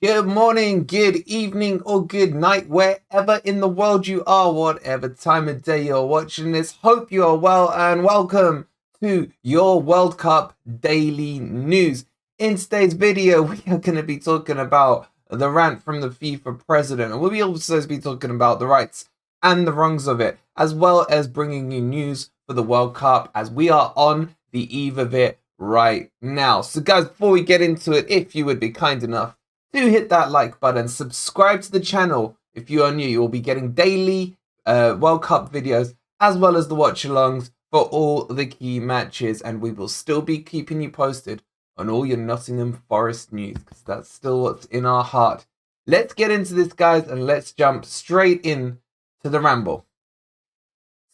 Good morning, good evening, or good night, wherever in the world you are, whatever time of day you're watching this. Hope you are well and welcome to your World Cup daily news. In today's video, we are going to be talking about the rant from the FIFA president, and we'll also be talking about the rights and the wrongs of it, as well as bringing you news for the World Cup as we are on the eve of it right now. So guys, before we get into it, if you would be kind enough, do hit that like button, subscribe to the channel if you are new. You will be getting daily World Cup videos as well as the watch alongs for all the key matches, and we will still be keeping you posted on all your Nottingham Forest news because that's still what's in our heart. Let's get into this, guys, and let's jump straight in to the ramble.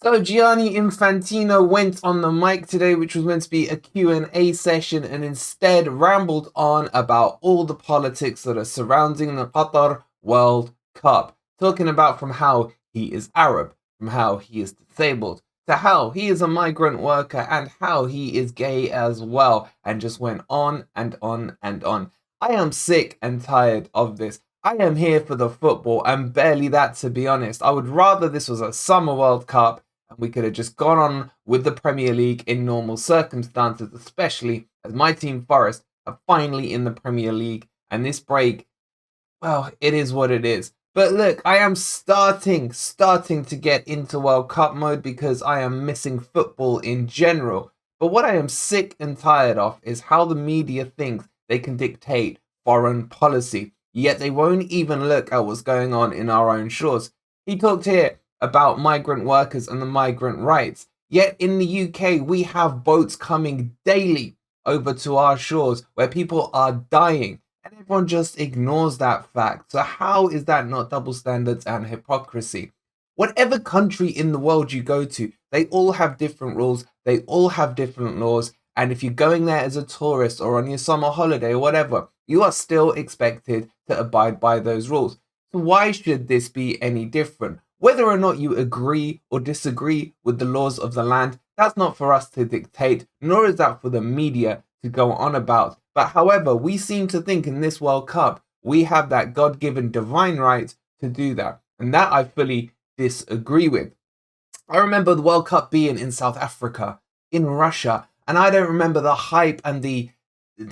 So Gianni Infantino went on the mic today, which was meant to be a Q&A session, and instead rambled on about all the politics that are surrounding the Qatar World Cup, talking about from how he is Arab, from how he is disabled, to how he is a migrant worker, and how he is gay as well, and just went on and on and on. I am sick and tired of this. I am here for the football, and barely that, to be honest. I would rather this was a summer World Cup and we could have just gone on with the Premier League in normal circumstances, especially as my team Forest are finally in the Premier League. And this break, well, it is what it is. But look, I am starting to get into World Cup mode because I am missing football in general. But what I am sick and tired of is how the media thinks they can dictate foreign policy, yet they won't even look at what's going on in our own shores. He talked here about migrant workers and the migrant rights. Yet in the UK, we have boats coming daily over to our shores where people are dying, and everyone just ignores that fact. So how is that not double standards and hypocrisy? Whatever country in the world you go to, they all have different rules, they all have different laws, and if you're going there as a tourist or on your summer holiday or whatever, you are still expected to abide by those rules. So why should this be any different? Whether or not you agree or disagree with the laws of the land, that's not for us to dictate, nor is that for the media to go on about. But however, we seem to think in this World Cup, we have that God-given divine right to do that. And that I fully disagree with. I remember the World Cup being in South Africa, in Russia, and I don't remember the hype and the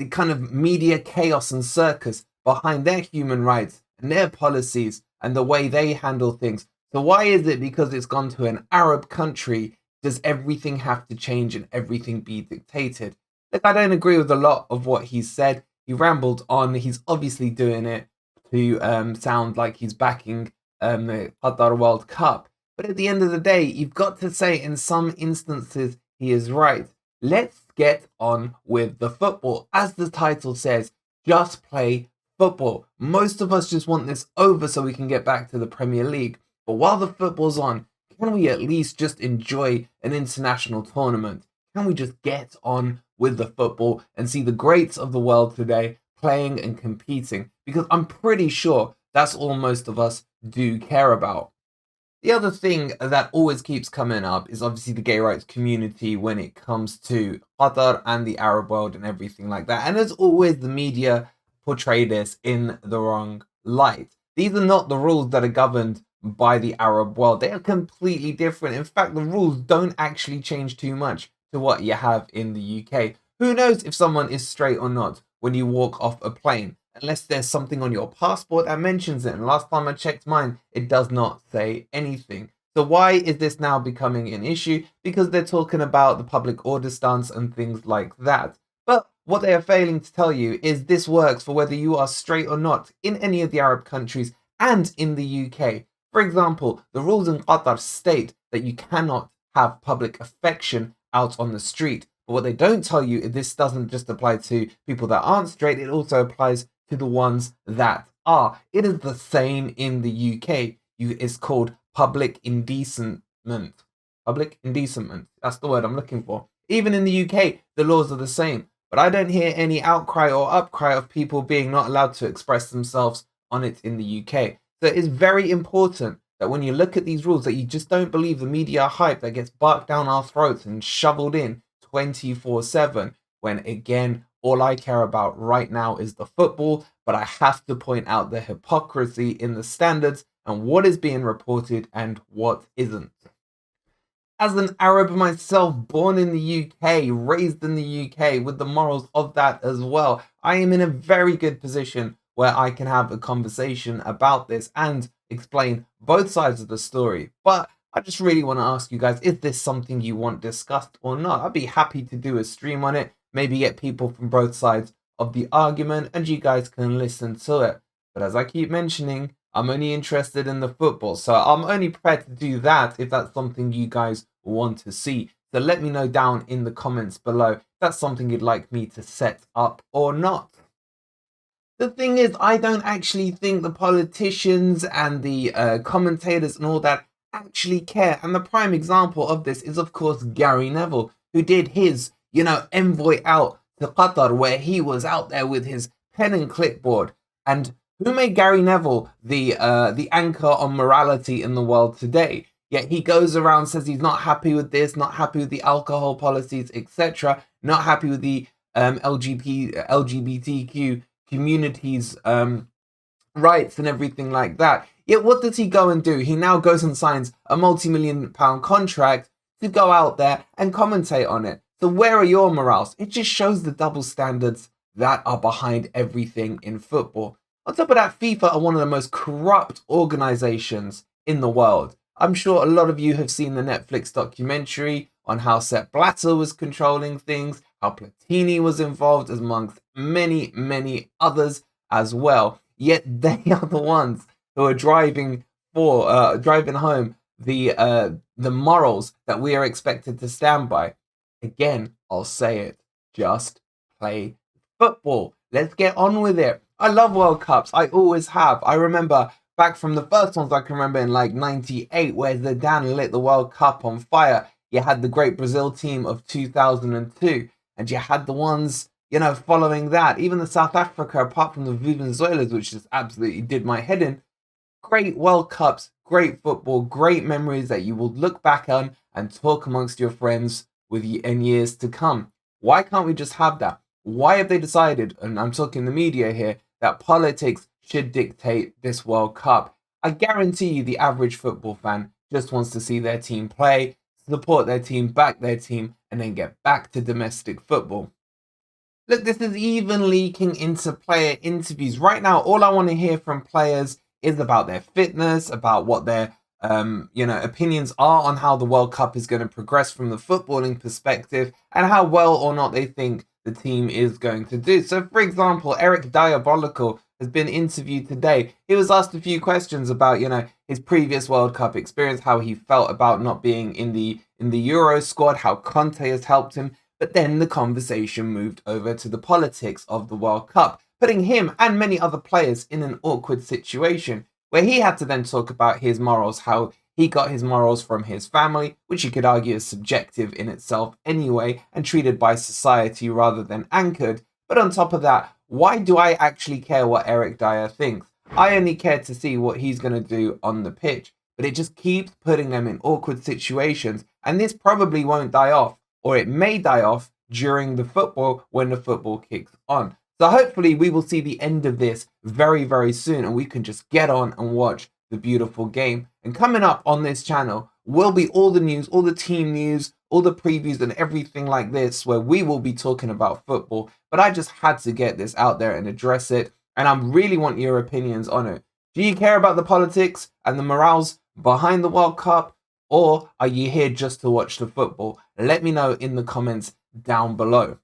kind of media chaos and circus behind their human rights and their policies and the way they handle things. So why is it because it's gone to an Arab country, does everything have to change and everything be dictated? Look, I don't agree with a lot of what he said. He rambled on. He's obviously doing it to sound like he's backing the Qatar World Cup. But at the end of the day, you've got to say in some instances he is right. Let's get on with the football. As the title says, just play football. Most of us just want this over so we can get back to the Premier League. But while the football's on, can we at least just enjoy an international tournament? Can we just get on with the football and see the greats of the world today playing and competing? Because I'm pretty sure that's all most of us do care about. The other thing that always keeps coming up is obviously the gay rights community when it comes to Qatar and the Arab world and everything like that. And as always, the media portray this in the wrong light. These are not the rules that are governed by the Arab world. They are completely different. In fact, the rules don't actually change too much to what you have in the UK. Who knows if someone is straight or not when you walk off a plane, unless there's something on your passport that mentions it. And last time I checked mine, it does not say anything. So why is this now becoming an issue? Because they're talking about the public order stance and things like that. But what they are failing to tell you is this works for whether you are straight or not in any of the Arab countries and in the UK. For example, the rules in Qatar state that you cannot have public affection out on the street. But what they don't tell you is this doesn't just apply to people that aren't straight, it also applies to the ones that are. It is the same in the UK. It's called public indecentment. Public indecentment. That's the word I'm looking for. Even in the UK, the laws are the same. But I don't hear any outcry or upcry of people being not allowed to express themselves on it in the UK. So it's very important that when you look at these rules that you just don't believe the media hype that gets barked down our throats and shoveled in 24/7, when again, all I care about right now is the football. but I have to point out the hypocrisy in the standards and what is being reported and what isn't. As an Arab myself, born in the UK, raised in the UK, with the morals of that as well, I am in a very good position where I can have a conversation about this and explain both sides of the story. But I just really want to ask you guys, is this something you want discussed or not? I'd be happy to do a stream on it, maybe get people from both sides of the argument, and you guys can listen to it. But as I keep mentioning, I'm only interested in the football, so I'm only prepared to do that if that's something you guys want to see. So let me know down in the comments below if that's something you'd like me to set up or not. The thing is, I don't actually think the politicians and the commentators and all that actually care. And the prime example of this is, of course, Gary Neville, who did his, envoy out to Qatar, where he was out there with his pen and clipboard. And who made Gary Neville the anchor on morality in the world today? Yet he goes around, says he's not happy with this, not happy with the alcohol policies, etc., not happy with the LGBTQ communities' rights and everything like that. Yet what does he go and do? He now goes and signs a multi-million-pound contract to go out there and commentate on it. So where are your morals? It just shows the double standards that are behind everything in football. On top of that, FIFA are one of the most corrupt organizations in the world. I'm sure a lot of you have seen the Netflix documentary on how Sepp Blatter was controlling things, how Platini was involved, amongst many, many others as well. Yet they are the ones who are driving home the morals that we are expected to stand by. Again, I'll say it, just play football. Let's get on with it. I love World Cups. I always have. I remember back from the first ones I can remember in like 98, where Zidane lit the World Cup on fire. You had the great Brazil team of 2002, and you had the ones, following that. Even the South Africa, apart from the Vuvuzelas, which just absolutely did my head in. Great World Cups, great football, great memories that you will look back on and talk amongst your friends in years to come. Why can't we just have that? Why have they decided, and I'm talking the media here, that politics should dictate this World Cup? I guarantee you the average football fan just wants to see their team play, support their team, back their team, and then get back to domestic football. Look, this is even leaking into player interviews. Right now, all I want to hear from players is about their fitness, about what their opinions are on how the World Cup is going to progress from the footballing perspective, and how well or not they think the team is going to do. So, for example, Eric Diabolical has been interviewed today. He was asked a few questions about, his previous World Cup experience, how he felt about not being in the Euro squad, how Conte has helped him. But then the conversation moved over to the politics of the World Cup, putting him and many other players in an awkward situation, where he had to then talk about his morals, how he got his morals from his family, which you could argue is subjective in itself anyway, and treated by society rather than anchored. But on top of that, why do I actually care what Eric Dyer thinks? I only care to see what he's going to do on the pitch. But it just keeps putting them in awkward situations, and this probably won't die off, or it may die off during the football when the football kicks on. So hopefully we will see the end of this very, very soon, and we can just get on and watch the beautiful game. And coming up on this channel will be all the news, all the team news, all the previews and everything like this, where we will be talking about football. But I just had to get this out there and address it, and I really want your opinions on it. Do you care about the politics and the morals behind the World Cup, or are you here just to watch the football? Let me know in the comments down below.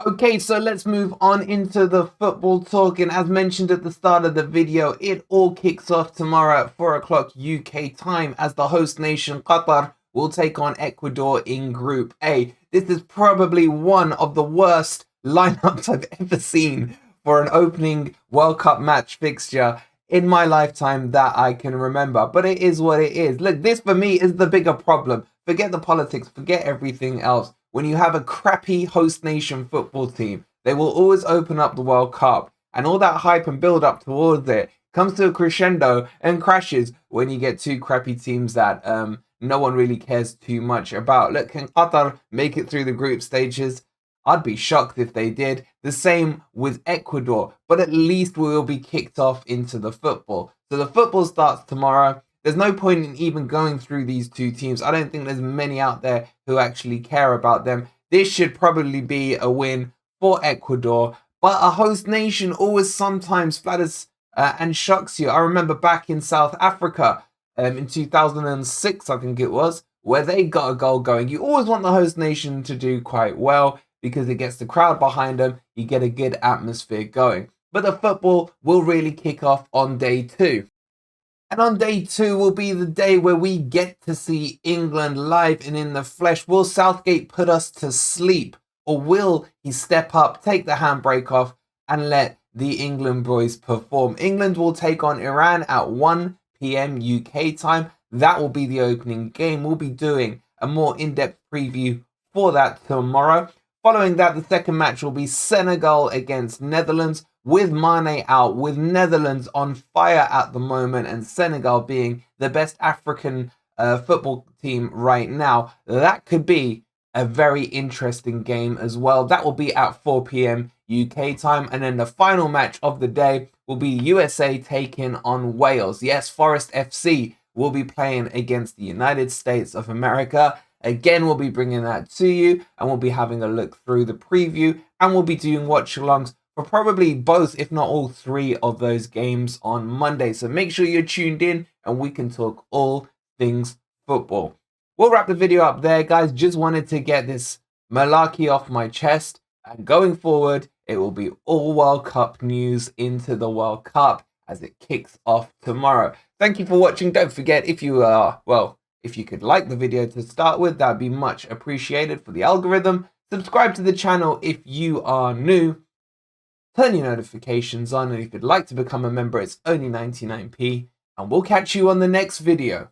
Okay, so let's move on into the football talk, and as mentioned at the start of the video, it all kicks off tomorrow at 4 o'clock UK time as the host nation Qatar will take on Ecuador in Group A. This is probably one of the worst lineups I've ever seen for an opening World Cup match fixture in my lifetime that I can remember, but it is what it is. Look, this for me is the bigger problem. Forget the politics, forget everything else. When you have a crappy host nation football team, they will always open up the World Cup, and all that hype and build up towards it comes to a crescendo and crashes when you get two crappy teams that no one really cares too much about. Look, can Qatar make it through the group stages? I'd be shocked if they did. The same with Ecuador, but at least we will be kicked off into the football. So the football starts tomorrow. There's no point in even going through these two teams. I don't think there's many out there who actually care about them. This should probably be a win for Ecuador, but a host nation always sometimes flatters and shocks you. I remember back in South Africa in 2006, I think it was, where they got a goal going. You always want the host nation to do quite well because it gets the crowd behind them. You get a good atmosphere going. But the football will really kick off on day 2. And on day 2 will be the day where we get to see England live and in the flesh. Will Southgate put us to sleep? Or will he step up, take the handbrake off, and let the England boys perform? England will take on Iran at 1 p.m. UK time. That will be the opening game. We'll be doing a more in-depth preview for that tomorrow. Following that, the second match will be Senegal against Netherlands, with Mane out, with Netherlands on fire at the moment, and Senegal being the best African football team right now. That could be a very interesting game as well. That will be at 4 p.m. UK time. And then the final match of the day will be USA taking on Wales. Yes, Forest FC will be playing against the United States of America. Again, we'll be bringing that to you, and we'll be having a look through the preview, and we'll be doing watch-alongs for probably both, if not all 3 of those games on Monday. So make sure you're tuned in, and we can talk all things football. We'll wrap the video up there, guys. Just wanted to get this malarkey off my chest, and going forward, it will be all World Cup news into the World Cup as it kicks off tomorrow. Thank you for watching. Don't forget, if you could like the video to start with, that'd be much appreciated for the algorithm. Subscribe to the channel if you are new. Turn your notifications on, and if you'd like to become a member, it's only 99p. And we'll catch you on the next video.